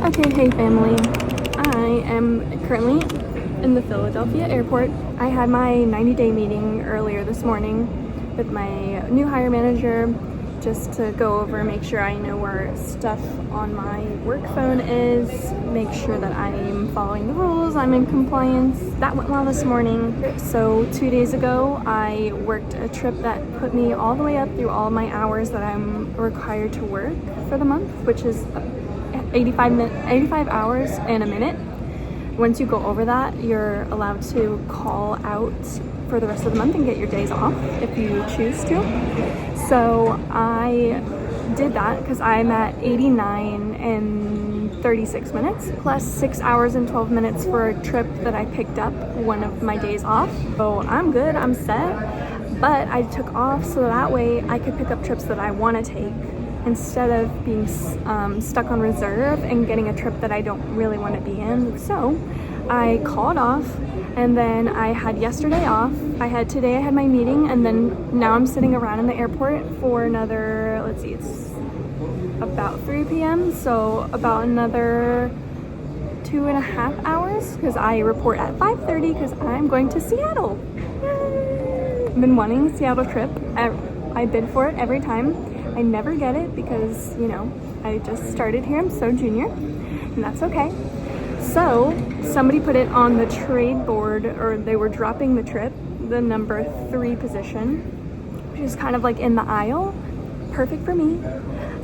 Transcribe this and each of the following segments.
Okay, hey family. I am currently in the Philadelphia airport. I had my 90-day meeting earlier this morning with my new hire manager just to go over, make sure I know where stuff on my work phone is, make sure that I'm following the rules, I'm in compliance. That went well this morning. So 2 days ago, I worked a trip that put me all the way up through all my hours that I'm required to work for the month, which is 85 hours and a minute. Once you go over that, you're allowed to call out for the rest of the month and get your days off if you choose to. So I did that because I'm at 89 and 36 minutes plus 6 hours and 12 minutes for a trip that I picked up one of my days off. So I'm good, I'm set. But I took off so that way I could pick up trips that I want to take instead of being stuck on reserve and getting a trip that I don't really want to be in. So I called off, and then I had yesterday off. Today I had my meeting, and then now I'm sitting around in the airport for another, let's see, it's about 3 p.m. So about another 2.5 hours because I report at 5:30 because I'm going to Seattle. Yay! I've been wanting a Seattle trip. I bid for it every time. I never get it because, you know, I just started here. I'm so junior, and that's okay. So somebody put it on the trade board, or they were dropping the trip, the number 3 position, which is kind of like in the aisle. Perfect for me.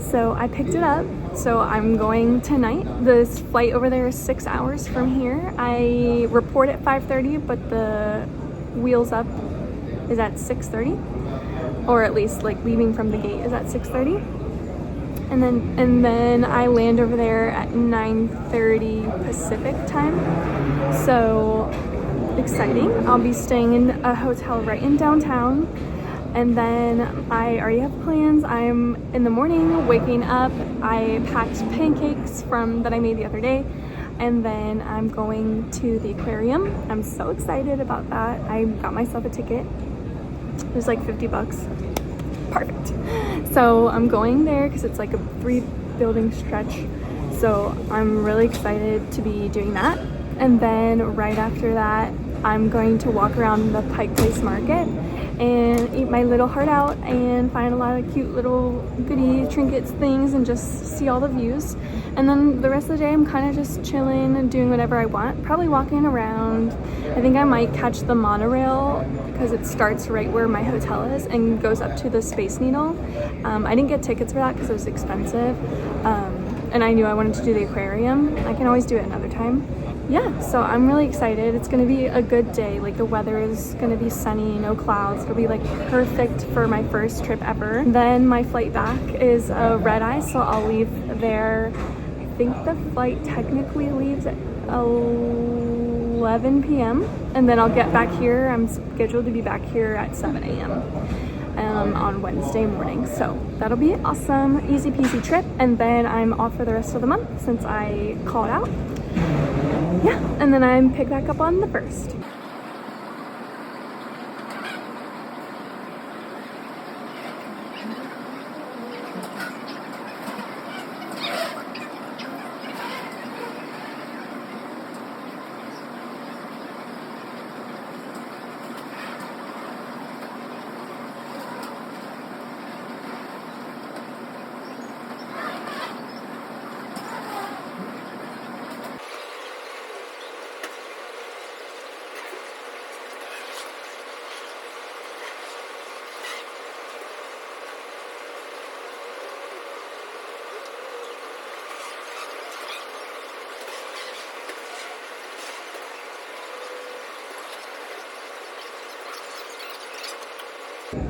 So I picked it up. So I'm going tonight. This flight over there is 6 hours from here. I report at 5:30, but the wheels up is at 6:30. Or at least like leaving from the gate is at 6:30, and then I land over there at 9:30 Pacific time. So exciting. I'll be staying in a hotel right in downtown, and then I already have plans. I'm in the morning waking up. I packed pancakes that I made the other day, and then I'm going to the aquarium. I'm so excited about that. I got myself a ticket. It was like $50. Perfect. So I'm going there because it's like a 3-building stretch. So I'm really excited to be doing that. And then right after that, I'm going to walk around the Pike Place Market and eat my little heart out and find a lot of cute little goodies, trinkets, things, and just see all the views. And then the rest of the day I'm kind of just chilling and doing whatever I want, probably walking around. I think I might catch the monorail because it starts right where my hotel is and goes up to the Space Needle. I didn't get tickets for that because it was expensive, and I knew I wanted to do the aquarium. I can always do it another time. Yeah, so I'm really excited. It's gonna be a good day. Like the weather is gonna be sunny, no clouds. It'll be like perfect for my first trip ever. Then my flight back is a red eye, so I'll leave there. I think the flight technically leaves at 11 p.m. and then I'll get back here. I'm scheduled to be back here at 7 a.m. On Wednesday morning. So that'll be awesome. Easy peasy trip, and then I'm off for the rest of the month since I called out. Yeah, and then I'm picked back up on the 1st.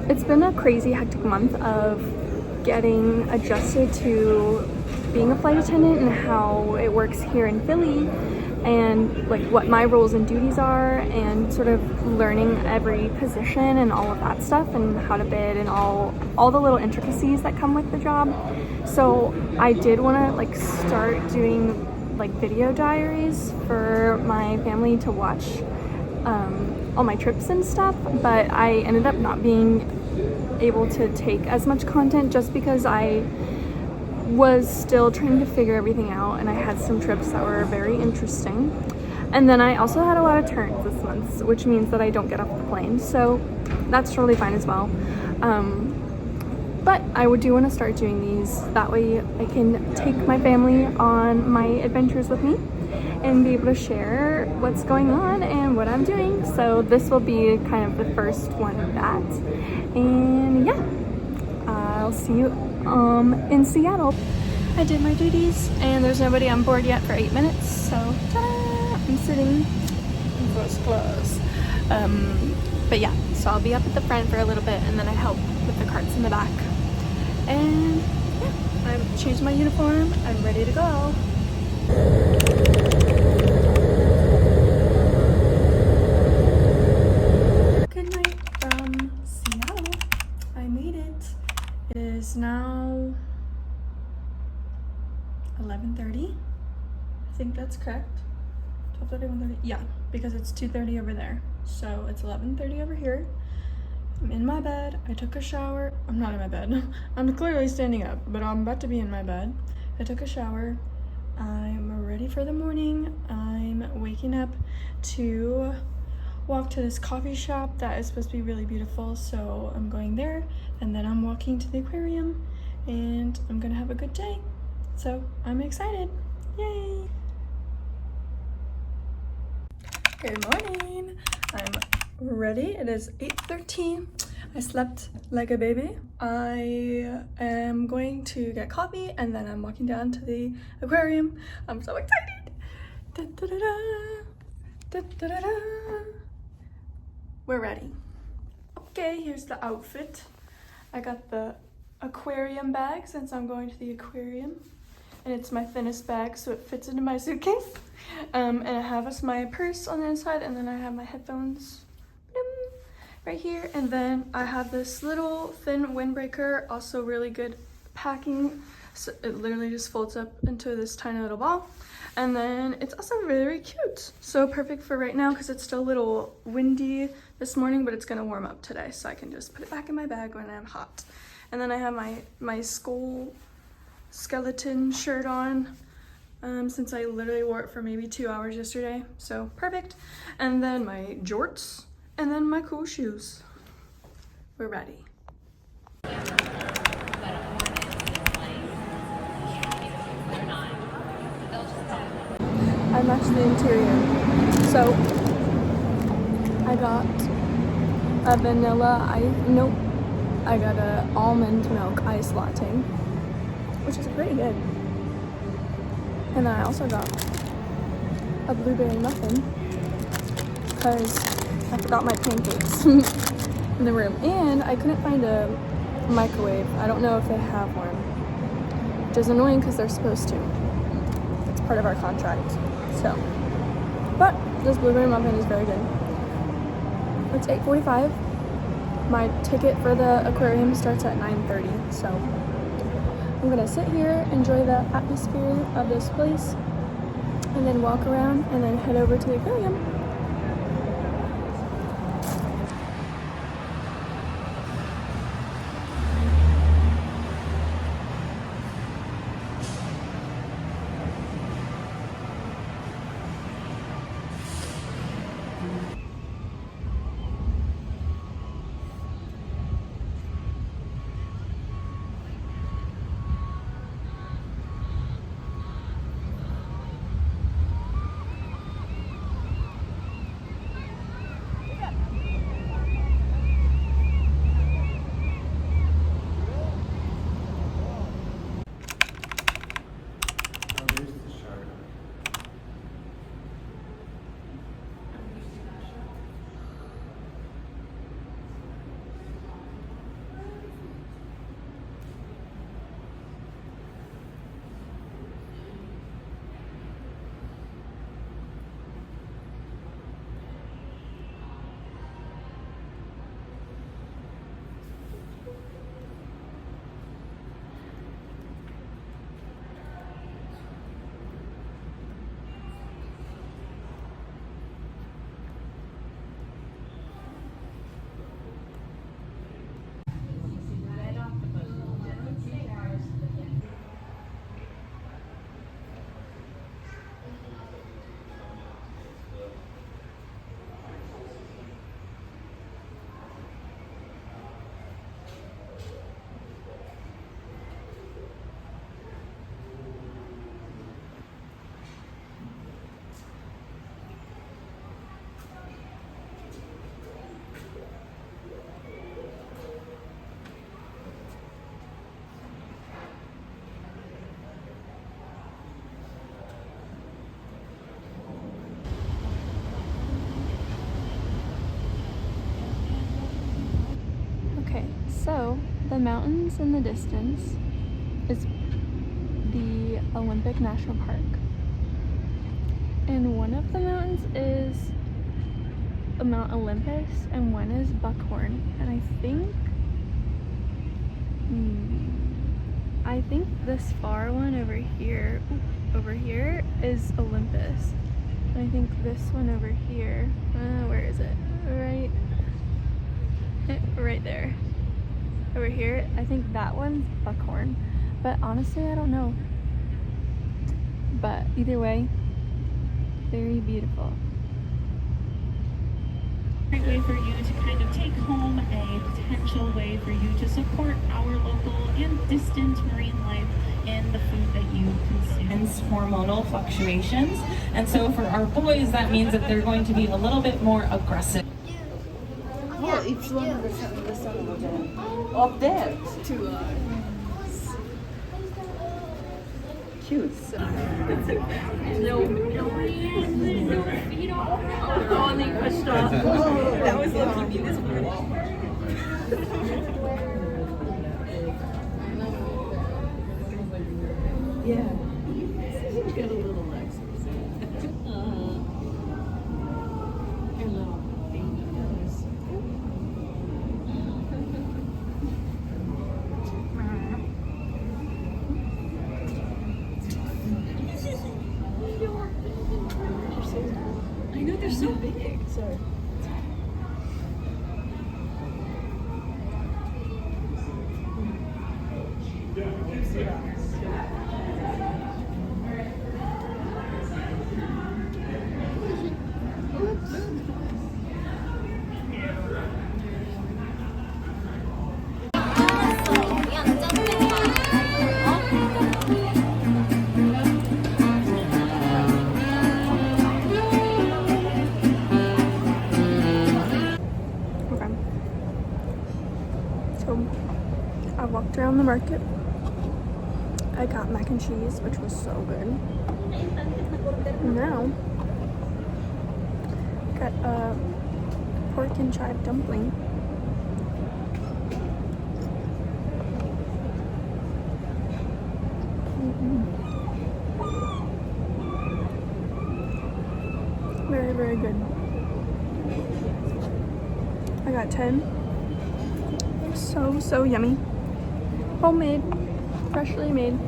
It's been a crazy hectic month of getting adjusted to being a flight attendant and how it works here in Philly, and like what my roles and duties are, and sort of learning every position and all of that stuff, and how to bid and all the little intricacies that come with the job. So I did want to like start doing like video diaries for my family to watch all my trips and stuff, but I ended up not being able to take as much content just because I was still trying to figure everything out, and I had some trips that were very interesting. And then I also had a lot of turns this month, which means that I don't get off the plane, so that's totally fine as well. But I do want to start doing these. That way I can take my family on my adventures with me and be able to share what's going on and what I'm doing. So this will be kind of the first one of that. And yeah, I'll see you in Seattle. I did my duties and there's nobody on board yet for 8 minutes. So ta-da, I'm sitting in first class. But yeah, so I'll be up at the front for a little bit and then I help with the carts in the back. And yeah, I've changed my uniform. I'm ready to go. Good night from Seattle. I made it. It is now 11:30. I think that's correct. 12:30, 1:30. Yeah, because it's 2:30 over there. So it's 11:30 over here. I'm in my bed. I took a shower. I'm not in my bed. I'm clearly standing up, but I'm about to be in my bed. I took a shower. I'm ready for the morning. I'm waking up to walk to this coffee shop that is supposed to be really beautiful. So I'm going there and then I'm walking to the aquarium and I'm gonna have a good day. So I'm excited. Yay! Good morning. I'm ready. It is 8:13. I slept like a baby. I am going to get coffee and then I'm walking down to the aquarium. I'm so excited. Da, da, da, da. Da, da, da, da. We're ready. Okay, here's the outfit. I got the aquarium bag since I'm going to the aquarium. And it's my thinnest bag, so it fits into my suitcase. And I have my purse on the inside, and then I have my headphones right here. And then I have this little thin windbreaker, also really good packing. So it literally just folds up into this tiny little ball. And then it's also really, really cute. So perfect for right now because it's still a little windy this morning, but it's gonna warm up today. So I can just put it back in my bag when I'm hot. And then I have my skeleton shirt on since I literally wore it for maybe 2 hours yesterday, so perfect. And then my jorts and then my cool shoes. We're ready. I matched the interior. So I got a vanilla I got a almond milk ice latte, which is pretty good. And then I also got a blueberry muffin because I forgot my pancakes in the room. And I couldn't find a microwave. I don't know if they have one, which is annoying because they're supposed to. It's part of our contract. So, but this blueberry muffin is very good. It's 8:45. My ticket for the aquarium starts at 9:30, so I'm gonna sit here, enjoy the atmosphere of this place, and then walk around and then head over to the aquarium. Okay, so the mountains in the distance is the Olympic National Park. And one of the mountains is Mount Olympus and one is Buckhorn. And I think this far one over here is Olympus. And I think this one over here, where is it? Right there. Over here, I think that one's Buckhorn. But honestly, I don't know. But either way, very beautiful. Great way for you to kind of take home a potential way for you to support our local and distant marine life in the food that you consume. And hormonal fluctuations, and so for our boys that means that they're going to be a little bit more aggressive. Well, it's one of the of that to cute. So. No feet off. Oh, and they pushed off. That was lucky me this morning. Yeah. Get a little lax. Your little baby nose. I know they're so big. Sorry. I walked around the market. I got mac and cheese, which was so good. Now, got a pork and chive dumpling. Very, very good. I got 10. So yummy. Homemade, freshly made.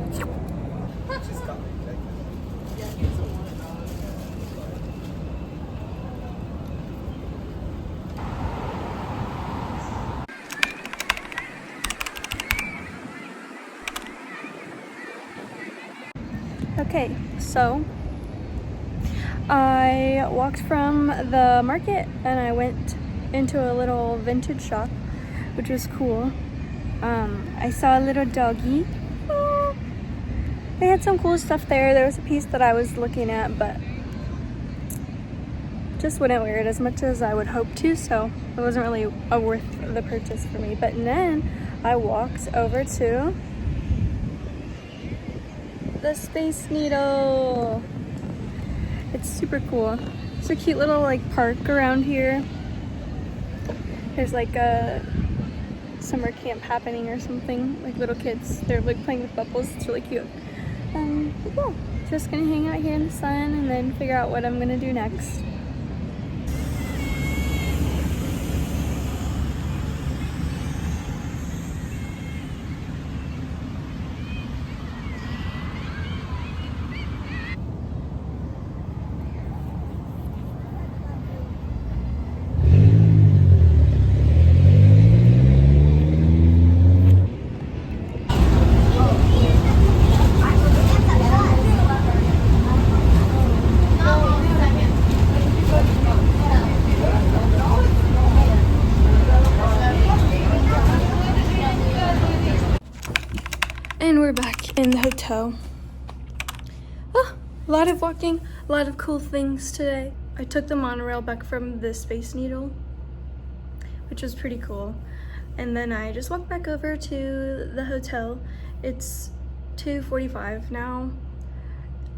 Okay, so I walked from the market and I went into a little vintage shop, which was cool. I saw a little doggy. Oh, they had some cool stuff there. There was a piece that I was looking at, but just wouldn't wear it as much as I would hope to, so it wasn't really worth the purchase for me. But then I walked over to the Space Needle. It's super cool. It's a cute little like park around here. There's like a summer camp happening or something, like little kids. They're like playing with bubbles. It's really cute. Yeah, just gonna hang out here in the sun and then figure out what I'm gonna do next. And we're back in the hotel. Oh, a lot of walking, a lot of cool things today. I took the monorail back from the Space Needle, which was pretty cool. And then I just walked back over to the hotel. It's 2:45 now.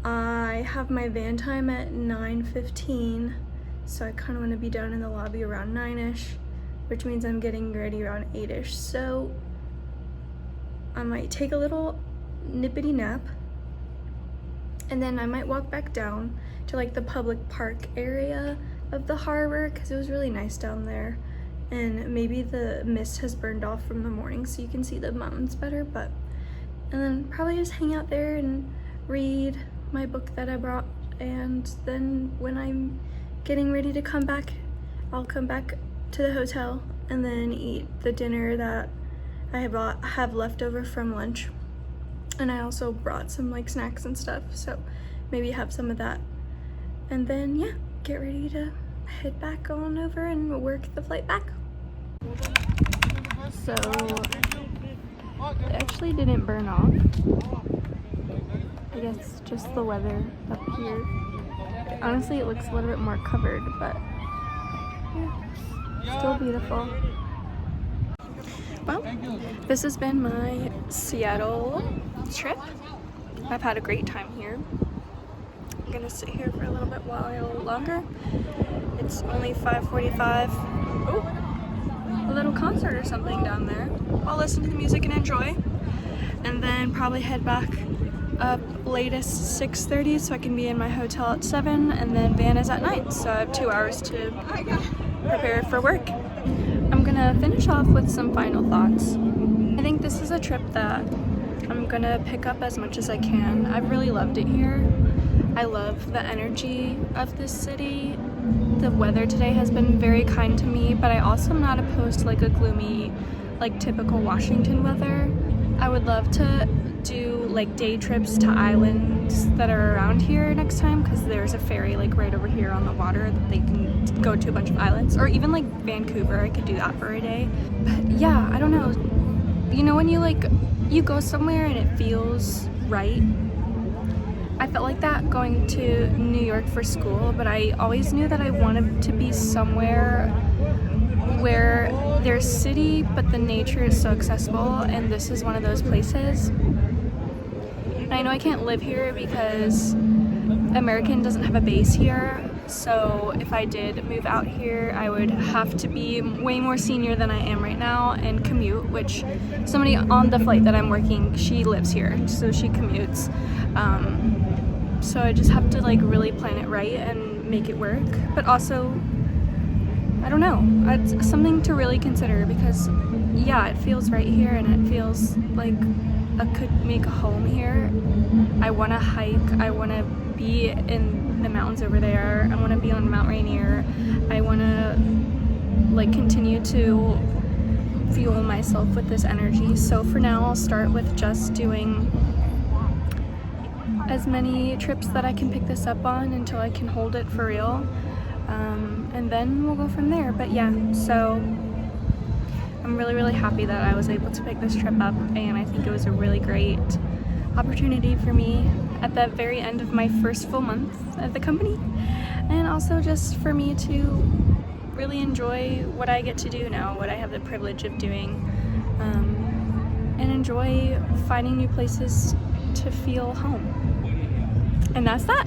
I have my van time at 9:15, so I kind of want to be down in the lobby around 9ish which means I'm getting ready around 8ish. So I might take a little nippity nap, and then I might walk back down to like the public park area of the harbor because it was really nice down there, and maybe the mist has burned off from the morning so you can see the mountains better. But and then probably just hang out there and read my book that I brought, and then when I'm getting ready to come back, I'll come back to the hotel and then eat the dinner that I have left over from lunch. And I also brought some like snacks and stuff, so maybe have some of that. And then yeah, get ready to head back on over and work the flight back. So it actually didn't burn off. I guess just the weather up here. Honestly, it looks a little bit more covered, but yeah, still beautiful. Well, this has been my Seattle trip. I've had a great time here. I'm gonna sit here for a little bit while longer. It's only 5:45. Oh, a little concert or something down there. I'll listen to the music and enjoy, and then probably head back up latest 6:30 so I can be in my hotel at 7, and then van is at 9, so I have 2 hours to prepare for work. I'm gonna finish off with some final thoughts. I think this is a trip that I'm gonna pick up as much as I can. I've really loved it here. I love the energy of this city. The weather today has been very kind to me, but I also am not opposed to like a gloomy, like typical Washington weather. I would love to do like day trips to islands that are around here next time, because there's a ferry like right over here on the water that they can go to a bunch of islands, or even like Vancouver, I could do that for a day. But yeah, I don't know, you know, when you go somewhere and it feels right. I felt like that going to New York for school, but I always knew that I wanted to be somewhere where there's city but the nature is so accessible, and this is one of those places. And I know I can't live here because American doesn't have a base here, so if I did move out here, I would have to be way more senior than I am right now and commute, which somebody on the flight that I'm working, she lives here, so she commutes. So I just have to like really plan it right and make it work, but also, I don't know, it's something to really consider, because yeah, it feels right here and it feels like I could make a home here. I want to hike, I want to be in the mountains over there, I want to be on Mount Rainier, I want to like continue to fuel myself with this energy. So for now, I'll start with just doing as many trips that I can pick this up on until I can hold it for real, and then we'll go from there. But yeah, so I'm really happy that I was able to pick this trip up, and I think it was a really great opportunity for me at the very end of my first full month at the company, and also just for me to really enjoy what I get to do now, what I have the privilege of doing, and enjoy finding new places to feel home. And that's that.